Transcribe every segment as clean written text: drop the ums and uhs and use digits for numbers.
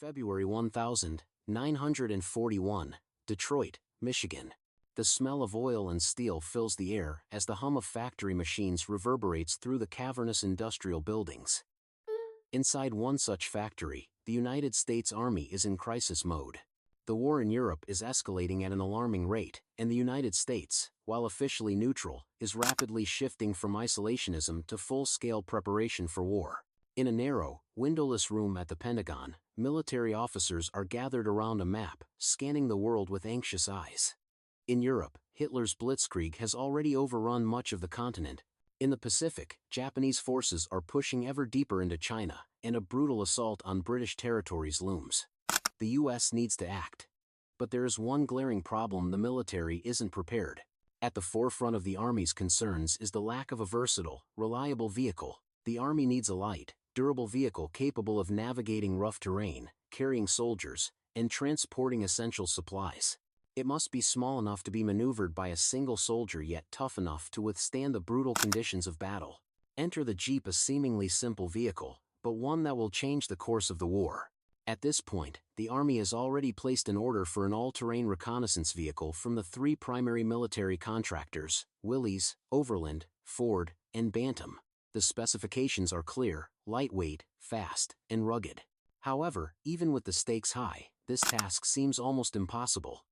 February 1941, Detroit, Michigan. The smell of oil and steel fills the air as the hum of factory machines reverberates through the cavernous industrial buildings. Inside one such factory, the United States Army is in crisis mode. The war in Europe is escalating at an alarming rate, and the United States, while officially neutral, is rapidly shifting from isolationism to full-scale preparation for war. In a narrow, windowless room at the Pentagon, military officers are gathered around a map, scanning the world with anxious eyes. In Europe, Hitler's blitzkrieg has already overrun much of the continent. In the Pacific, Japanese forces are pushing ever deeper into China, and a brutal assault on British territories looms. The US needs to act. But there is one glaring problem: the military isn't prepared. At the forefront of the Army's concerns is the lack of a versatile, reliable vehicle. The Army needs a light, durable vehicle capable of navigating rough terrain, carrying soldiers, and transporting essential supplies. It must be small enough to be maneuvered by a single soldier, yet tough enough to withstand the brutal conditions of battle. Enter the Jeep, a seemingly simple vehicle, but one that will change the course of the war. At this point, the Army has already placed an order for an all-terrain reconnaissance vehicle from the three primary military contractors: Willys, Overland, Ford, and Bantam. The specifications are clear: lightweight, fast, and rugged. However, even with the stakes high, this task seems almost impossible.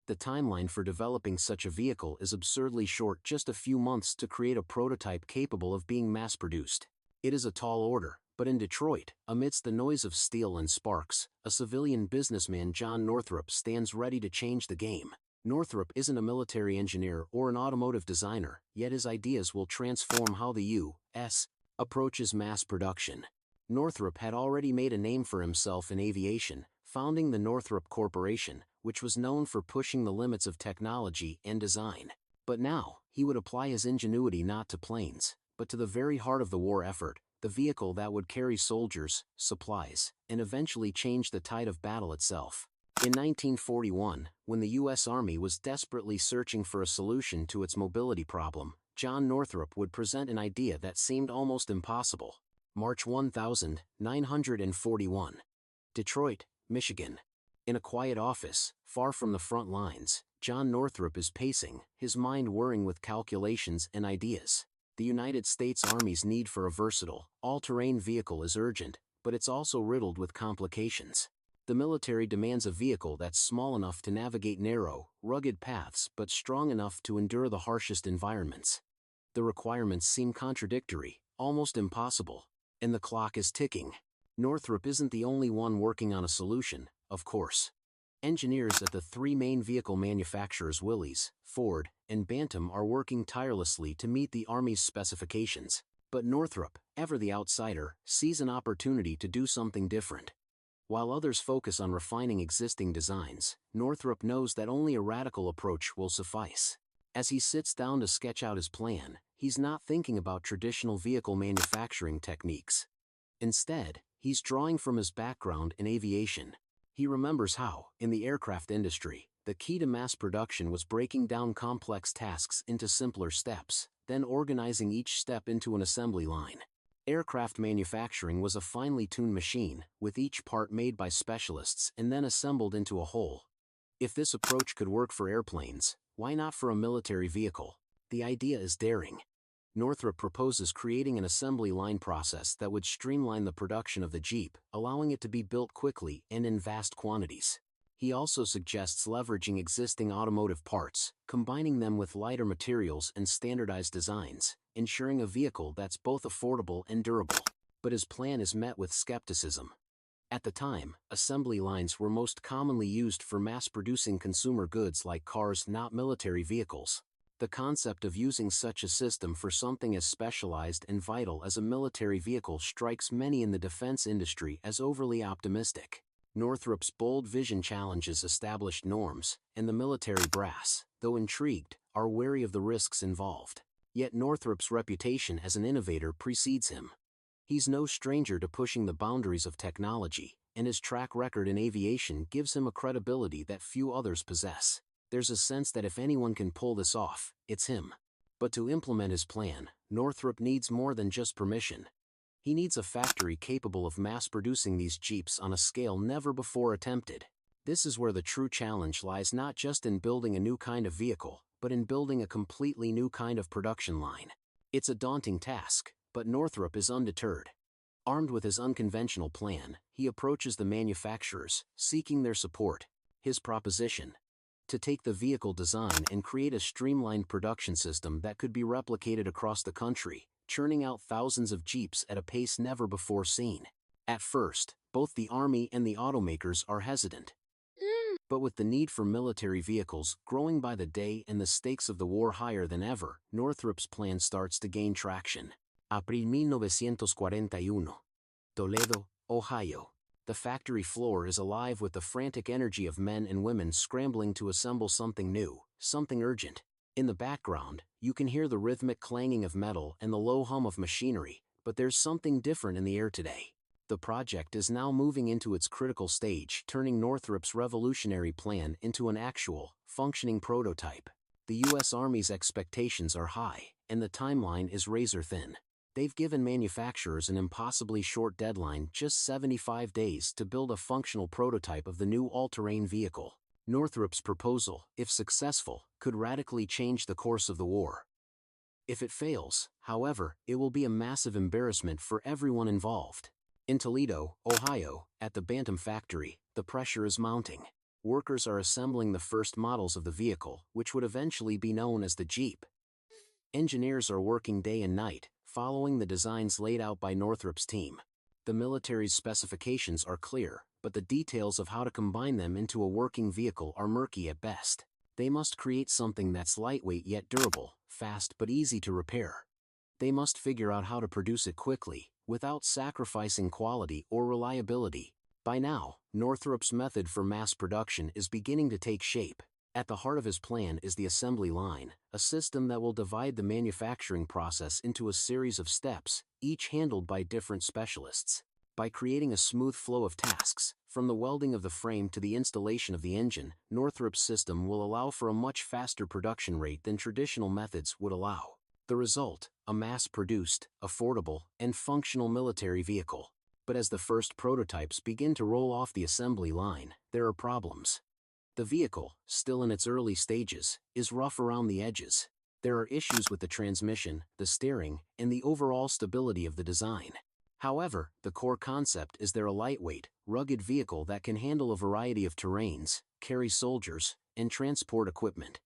The timeline for developing such a vehicle is absurdly short: just a few months to create a prototype capable of being mass-produced. It is a tall order, but in Detroit, amidst the noise of steel and sparks, a civilian businessman, John Northrop, stands ready to change the game. Northrop isn't a military engineer or an automotive designer, yet his ideas will transform how the U.S. approaches mass production. Northrop had already made a name for himself in aviation, founding the Northrop Corporation, which was known for pushing the limits of technology and design. But now, he would apply his ingenuity not to planes, but to the very heart of the war effort: the vehicle that would carry soldiers, supplies, and eventually change the tide of battle itself. In 1941, when the U.S. Army was desperately searching for a solution to its mobility problem, John Northrop would present an idea that seemed almost impossible. March 1941. Detroit, Michigan. In a quiet office, far from the front lines, John Northrop is pacing, his mind whirring with calculations and ideas. The United States Army's need for a versatile, all-terrain vehicle is urgent, but it's also riddled with complications. The military demands a vehicle that's small enough to navigate narrow, rugged paths but strong enough to endure the harshest environments. The requirements seem contradictory, almost impossible, and the clock is ticking. Northrop isn't the only one working on a solution, of course. Engineers at the three main vehicle manufacturers, Willys, Ford, and Bantam, are working tirelessly to meet the Army's specifications. But Northrop, ever the outsider, sees an opportunity to do something different. While others focus on refining existing designs, Northrop knows that only a radical approach will suffice. As he sits down to sketch out his plan, he's not thinking about traditional vehicle manufacturing techniques. Instead, he's drawing from his background in aviation. He remembers how, in the aircraft industry, the key to mass production was breaking down complex tasks into simpler steps, then organizing each step into an assembly line. Aircraft manufacturing was a finely tuned machine, with each part made by specialists and then assembled into a whole. If this approach could work for airplanes, why not for a military vehicle? The idea is daring. Northrop proposes creating an assembly line process that would streamline the production of the Jeep, allowing it to be built quickly and in vast quantities. He also suggests leveraging existing automotive parts, combining them with lighter materials and standardized designs, ensuring a vehicle that's both affordable and durable. But his plan is met with skepticism. At the time, assembly lines were most commonly used for mass-producing consumer goods like cars, not military vehicles. The concept of using such a system for something as specialized and vital as a military vehicle strikes many in the defense industry as overly optimistic. Northrop's bold vision challenges established norms, and the military brass, though intrigued, are wary of the risks involved. Yet Northrop's reputation as an innovator precedes him. He's no stranger to pushing the boundaries of technology, and his track record in aviation gives him a credibility that few others possess. There's a sense that if anyone can pull this off, it's him. But to implement his plan, Northrop needs more than just permission. He needs a factory capable of mass-producing these Jeeps on a scale never before attempted. This is where the true challenge lies, not just in building a new kind of vehicle, but in building a completely new kind of production line. It's a daunting task, but Northrop is undeterred. Armed with his unconventional plan, he approaches the manufacturers, seeking their support. His proposition: to take the vehicle design and create a streamlined production system that could be replicated across the country, churning out thousands of Jeeps at a pace never before seen. At first, both the Army and the automakers are hesitant. But with the need for military vehicles growing by the day and the stakes of the war higher than ever, Northrop's plan starts to gain traction. Abril 1941. Toledo, Ohio. The factory floor is alive with the frantic energy of men and women scrambling to assemble something new, something urgent. In the background, you can hear the rhythmic clanging of metal and the low hum of machinery, but there's something different in the air today. The project is now moving into its critical stage, turning Northrop's revolutionary plan into an actual, functioning prototype. The U.S. Army's expectations are high, and the timeline is razor-thin. They've given manufacturers an impossibly short deadline, just 75 days, to build a functional prototype of the new all-terrain vehicle. Northrop's proposal, if successful, could radically change the course of the war. If it fails, however, it will be a massive embarrassment for everyone involved. In Toledo, Ohio, at the Bantam factory, the pressure is mounting. Workers are assembling the first models of the vehicle, which would eventually be known as the Jeep. Engineers are working day and night, following the designs laid out by Northrop's team. The military's specifications are clear, but the details of how to combine them into a working vehicle are murky at best. They must create something that's lightweight yet durable, fast but easy to repair. They must figure out how to produce it quickly, without sacrificing quality or reliability. By now, Northrop's method for mass production is beginning to take shape. At the heart of his plan is the assembly line, a system that will divide the manufacturing process into a series of steps, each handled by different specialists. By creating a smooth flow of tasks, from the welding of the frame to the installation of the engine, Northrop's system will allow for a much faster production rate than traditional methods would allow. The result: a mass-produced, affordable, and functional military vehicle. But as the first prototypes begin to roll off the assembly line, there are problems. The vehicle, still in its early stages, is rough around the edges. There are issues with the transmission, the steering, and the overall stability of the design. However, the core concept is they're a lightweight, rugged vehicle that can handle a variety of terrains, carry soldiers, and transport equipment.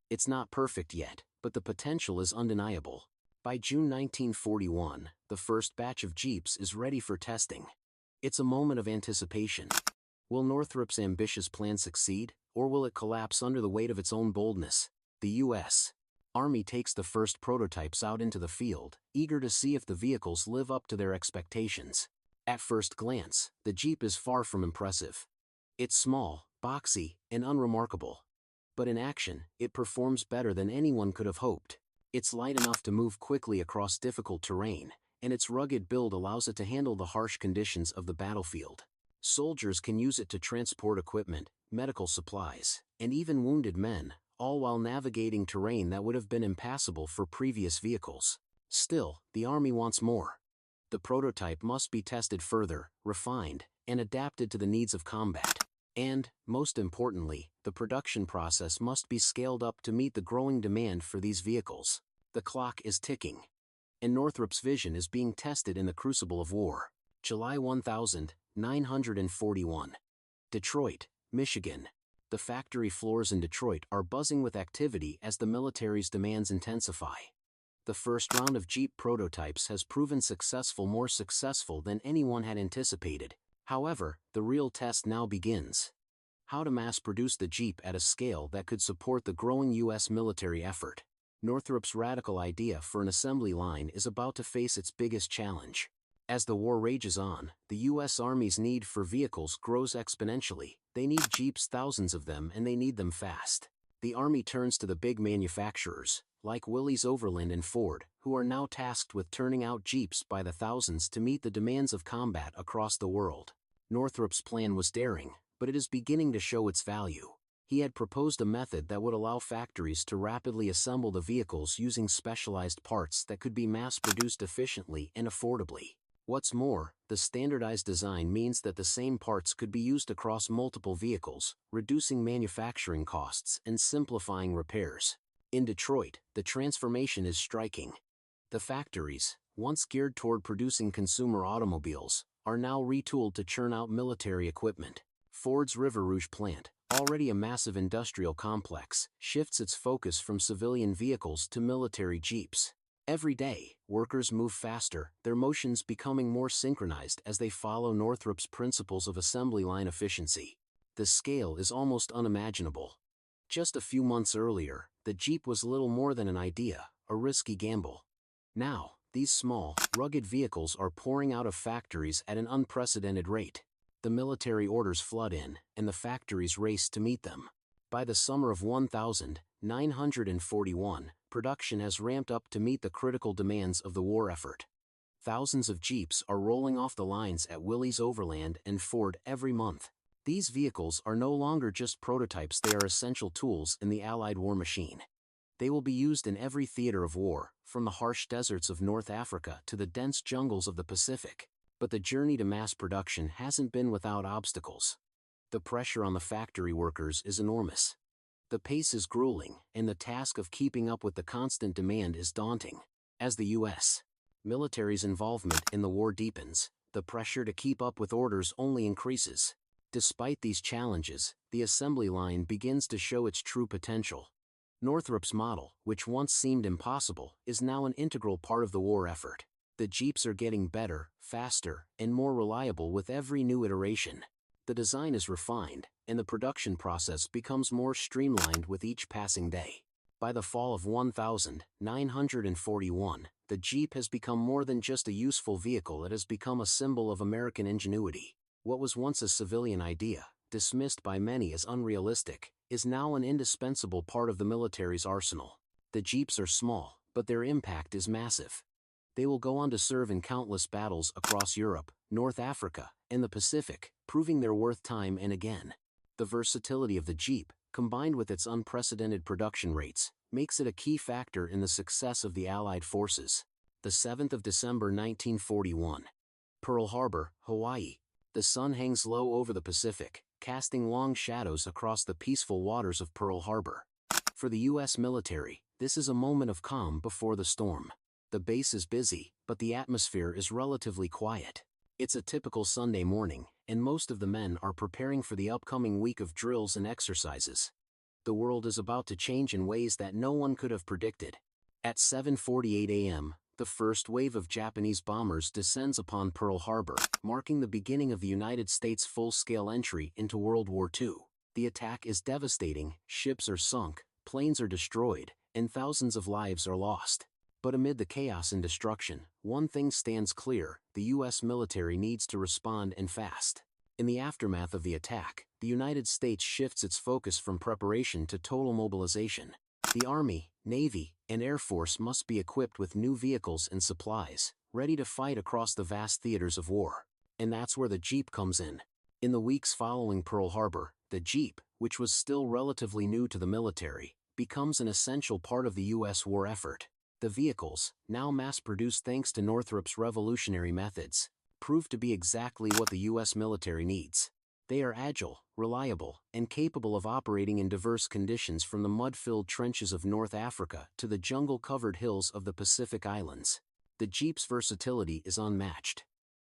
It's not perfect yet, but the potential is undeniable. By June 1941, the first batch of Jeeps is ready for testing. It's a moment of anticipation. Will Northrop's ambitious plan succeed, or will it collapse under the weight of its own boldness? The U.S. Army takes the first prototypes out into the field, eager to see if the vehicles live up to their expectations. At first glance, the Jeep is far from impressive. It's small, boxy, and unremarkable. But in action, it performs better than anyone could have hoped. It's light enough to move quickly across difficult terrain, and its rugged build allows it to handle the harsh conditions of the battlefield. Soldiers can use it to transport equipment, medical supplies, and even wounded men, all while navigating terrain that would have been impassable for previous vehicles. Still, the Army wants more. The prototype must be tested further, refined, and adapted to the needs of combat. And, most importantly, the production process must be scaled up to meet the growing demand for these vehicles. The clock is ticking. And Northrop's vision is being tested in the crucible of war. July 1941. Detroit, Michigan. The factory floors in Detroit are buzzing with activity as the military's demands intensify. The first round of Jeep prototypes has proven successful, more successful than anyone had anticipated. However, the real test now begins. How to mass-produce the Jeep at a scale that could support the growing U.S. military effort. Northrop's radical idea for an assembly line is about to face its biggest challenge. As the war rages on, the U.S. Army's need for vehicles grows exponentially. They need Jeeps, thousands of them, and they need them fast. The Army turns to the big manufacturers, like Willys Overland and Ford, who are now tasked with turning out Jeeps by the thousands to meet the demands of combat across the world. Northrop's plan was daring, but it is beginning to show its value. He had proposed a method that would allow factories to rapidly assemble the vehicles using specialized parts that could be mass-produced efficiently and affordably. What's more, the standardized design means that the same parts could be used across multiple vehicles, reducing manufacturing costs and simplifying repairs. In Detroit, the transformation is striking. The factories, once geared toward producing consumer automobiles, are now retooled to churn out military equipment. Ford's River Rouge plant, already a massive industrial complex, shifts its focus from civilian vehicles to military jeeps. Every day, workers move faster, their motions becoming more synchronized as they follow Northrop's principles of assembly line efficiency. The scale is almost unimaginable. Just a few months earlier, the Jeep was little more than an idea, a risky gamble. Now, these small, rugged vehicles are pouring out of factories at an unprecedented rate. The military orders flood in, and the factories race to meet them. By the summer of 1941, production has ramped up to meet the critical demands of the war effort. Thousands of Jeeps are rolling off the lines at Willys Overland and Ford every month. These vehicles are no longer just prototypes, they are essential tools in the Allied war machine. They will be used in every theater of war, from the harsh deserts of North Africa to the dense jungles of the Pacific. But the journey to mass production hasn't been without obstacles. The pressure on the factory workers is enormous. The pace is grueling, and the task of keeping up with the constant demand is daunting. As the U.S. military's involvement in the war deepens, the pressure to keep up with orders only increases. Despite these challenges, the assembly line begins to show its true potential. Northrop's model, which once seemed impossible, is now an integral part of the war effort. The Jeeps are getting better, faster, and more reliable with every new iteration. The design is refined, and the production process becomes more streamlined with each passing day. By the fall of 1941, the Jeep has become more than just a useful vehicle, it has become a symbol of American ingenuity. What was once a civilian idea, dismissed by many as unrealistic, is now an indispensable part of the military's arsenal. The Jeeps are small, but their impact is massive. They will go on to serve in countless battles across Europe, North Africa, and the Pacific, proving their worth time and again. The versatility of the Jeep, combined with its unprecedented production rates, makes it a key factor in the success of the Allied forces. The 7th of December 1941. Pearl Harbor, Hawaii. The sun hangs low over the Pacific, casting long shadows across the peaceful waters of Pearl Harbor. For the U.S. military, this is a moment of calm before the storm. The base is busy, but the atmosphere is relatively quiet. It's a typical Sunday morning, and most of the men are preparing for the upcoming week of drills and exercises. The world is about to change in ways that no one could have predicted. At 7:48 a.m., the first wave of Japanese bombers descends upon Pearl Harbor, marking the beginning of the United States' full-scale entry into World War II. The attack is devastating, ships are sunk, planes are destroyed, and thousands of lives are lost. But amid the chaos and destruction, one thing stands clear: the U.S. military needs to respond, and fast. In the aftermath of the attack, the United States shifts its focus from preparation to total mobilization. The Army, Navy, and Air Force must be equipped with new vehicles and supplies, ready to fight across the vast theaters of war. And that's where the Jeep comes in. In the weeks following Pearl Harbor, the Jeep, which was still relatively new to the military, becomes an essential part of the U.S. war effort. The vehicles, now mass-produced thanks to Northrop's revolutionary methods, prove to be exactly what the U.S. military needs. They are agile, reliable, and capable of operating in diverse conditions, from the mud-filled trenches of North Africa to the jungle-covered hills of the Pacific Islands. The Jeep's versatility is unmatched.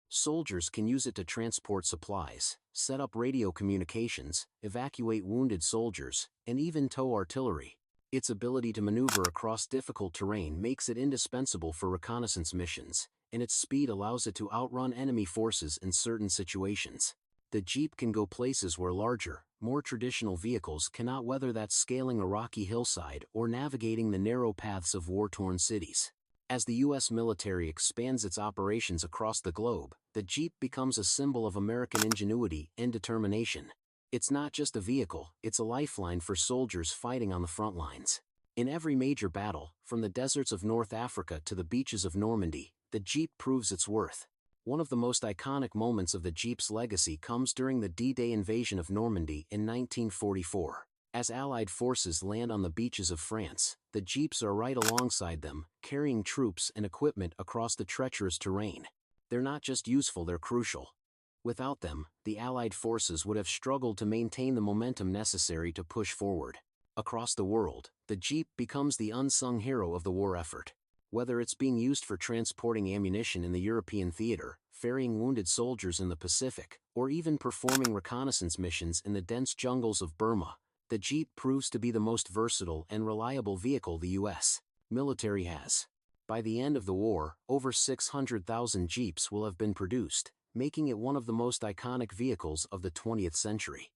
Soldiers can use it to transport supplies, set up radio communications, evacuate wounded soldiers, and even tow artillery. Its ability to maneuver across difficult terrain makes it indispensable for reconnaissance missions, and its speed allows it to outrun enemy forces in certain situations. The Jeep can go places where larger, more traditional vehicles cannot, whether that's scaling a rocky hillside or navigating the narrow paths of war-torn cities. As the U.S. military expands its operations across the globe, the Jeep becomes a symbol of American ingenuity and determination. It's not just a vehicle, it's a lifeline for soldiers fighting on the front lines. In every major battle, from the deserts of North Africa to the beaches of Normandy, the Jeep proves its worth. One of the most iconic moments of the Jeep's legacy comes during the D-Day invasion of Normandy in 1944. As Allied forces land on the beaches of France, the Jeeps are right alongside them, carrying troops and equipment across the treacherous terrain. They're not just useful, they're crucial. Without them, the Allied forces would have struggled to maintain the momentum necessary to push forward. Across the world, the Jeep becomes the unsung hero of the war effort. Whether it's being used for transporting ammunition in the European theater, ferrying wounded soldiers in the Pacific, or even performing reconnaissance missions in the dense jungles of Burma, the Jeep proves to be the most versatile and reliable vehicle the U.S. military has. By the end of the war, over 600,000 Jeeps will have been produced, making it one of the most iconic vehicles of the 20th century.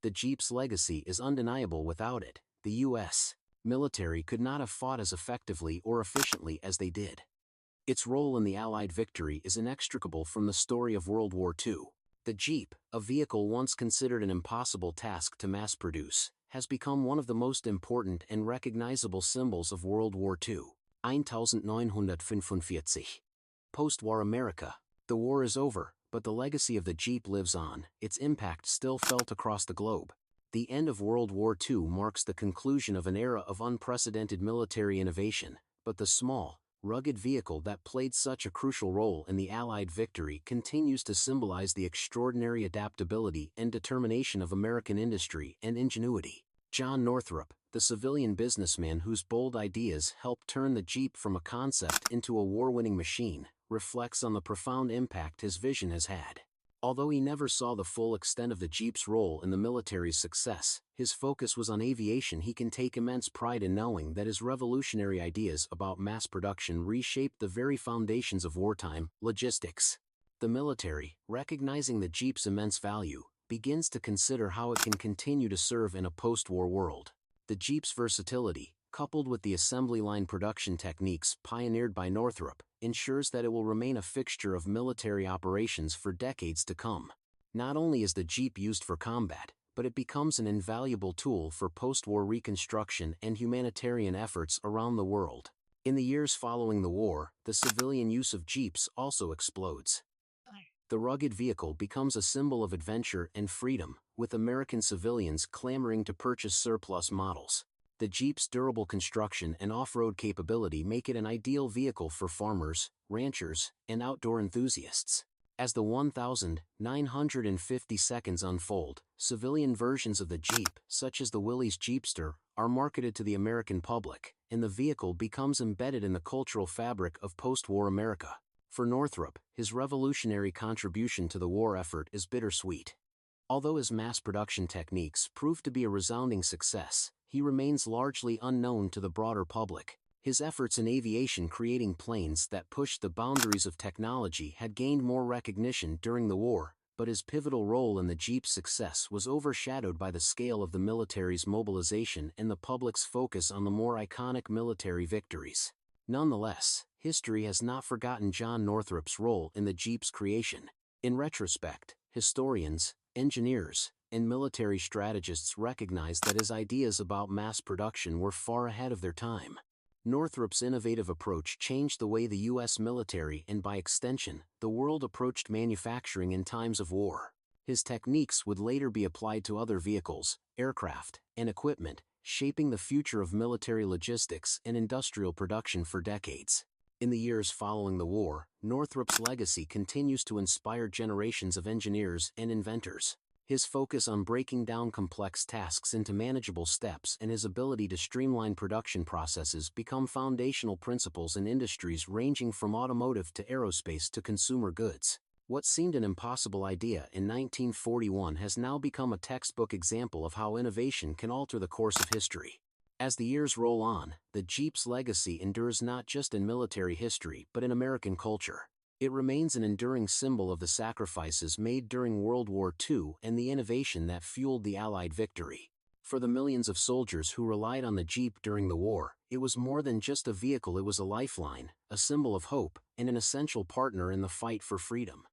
The Jeep's legacy is undeniable. Without it, the U.S. military could not have fought as effectively or efficiently as they did. Its role in the Allied victory is inextricable from the story of World War II. The Jeep, a vehicle once considered an impossible task to mass produce, has become one of the most important and recognizable symbols of World War II. 1945. Post-war America. The war is over, but the legacy of the Jeep lives on, its impact still felt across the globe. The end of World War II marks the conclusion of an era of unprecedented military innovation, but the small, rugged vehicle that played such a crucial role in the Allied victory continues to symbolize the extraordinary adaptability and determination of American industry and ingenuity. John Northrop, the civilian businessman whose bold ideas helped turn the Jeep from a concept into a war-winning machine, reflects on the profound impact his vision has had. Although he never saw the full extent of the Jeep's role in the military's success, his focus was on aviation. He can take immense pride in knowing that his revolutionary ideas about mass production reshaped the very foundations of wartime logistics. The military, recognizing the Jeep's immense value, begins to consider how it can continue to serve in a post-war world. The Jeep's versatility, coupled with the assembly line production techniques pioneered by Northrop, ensures that it will remain a fixture of military operations for decades to come. Not only is the Jeep used for combat, but it becomes an invaluable tool for post-war reconstruction and humanitarian efforts around the world. In the years following the war, the civilian use of Jeeps also explodes. The rugged vehicle becomes a symbol of adventure and freedom, with American civilians clamoring to purchase surplus models. The Jeep's durable construction and off-road capability make it an ideal vehicle for farmers, ranchers, and outdoor enthusiasts. As the 1,950 seconds unfold, civilian versions of the Jeep, such as the Willys Jeepster, are marketed to the American public, and the vehicle becomes embedded in the cultural fabric of post-war America. For Northrop, his revolutionary contribution to the war effort is bittersweet. Although his mass production techniques proved to be a resounding success, he remains largely unknown to the broader public. His efforts in aviation, creating planes that pushed the boundaries of technology, had gained more recognition during the war, but his pivotal role in the Jeep's success was overshadowed by the scale of the military's mobilization and the public's focus on the more iconic military victories. Nonetheless, history has not forgotten John Northrop's role in the Jeep's creation. In retrospect, historians, engineers, and military strategists recognize that his ideas about mass production were far ahead of their time. Northrop's innovative approach changed the way the U.S. military and, by extension, the world approached manufacturing in times of war. His techniques would later be applied to other vehicles, aircraft, and equipment, shaping the future of military logistics and industrial production for decades. In the years following the war, Northrop's legacy continues to inspire generations of engineers and inventors. His focus on breaking down complex tasks into manageable steps and his ability to streamline production processes become foundational principles in industries ranging from automotive to aerospace to consumer goods. What seemed an impossible idea in 1941 has now become a textbook example of how innovation can alter the course of history. As the years roll on, the Jeep's legacy endures not just in military history but in American culture. It remains an enduring symbol of the sacrifices made during World War II and the innovation that fueled the Allied victory. For the millions of soldiers who relied on the Jeep during the war, it was more than just a vehicle. It was a lifeline, a symbol of hope, and an essential partner in the fight for freedom.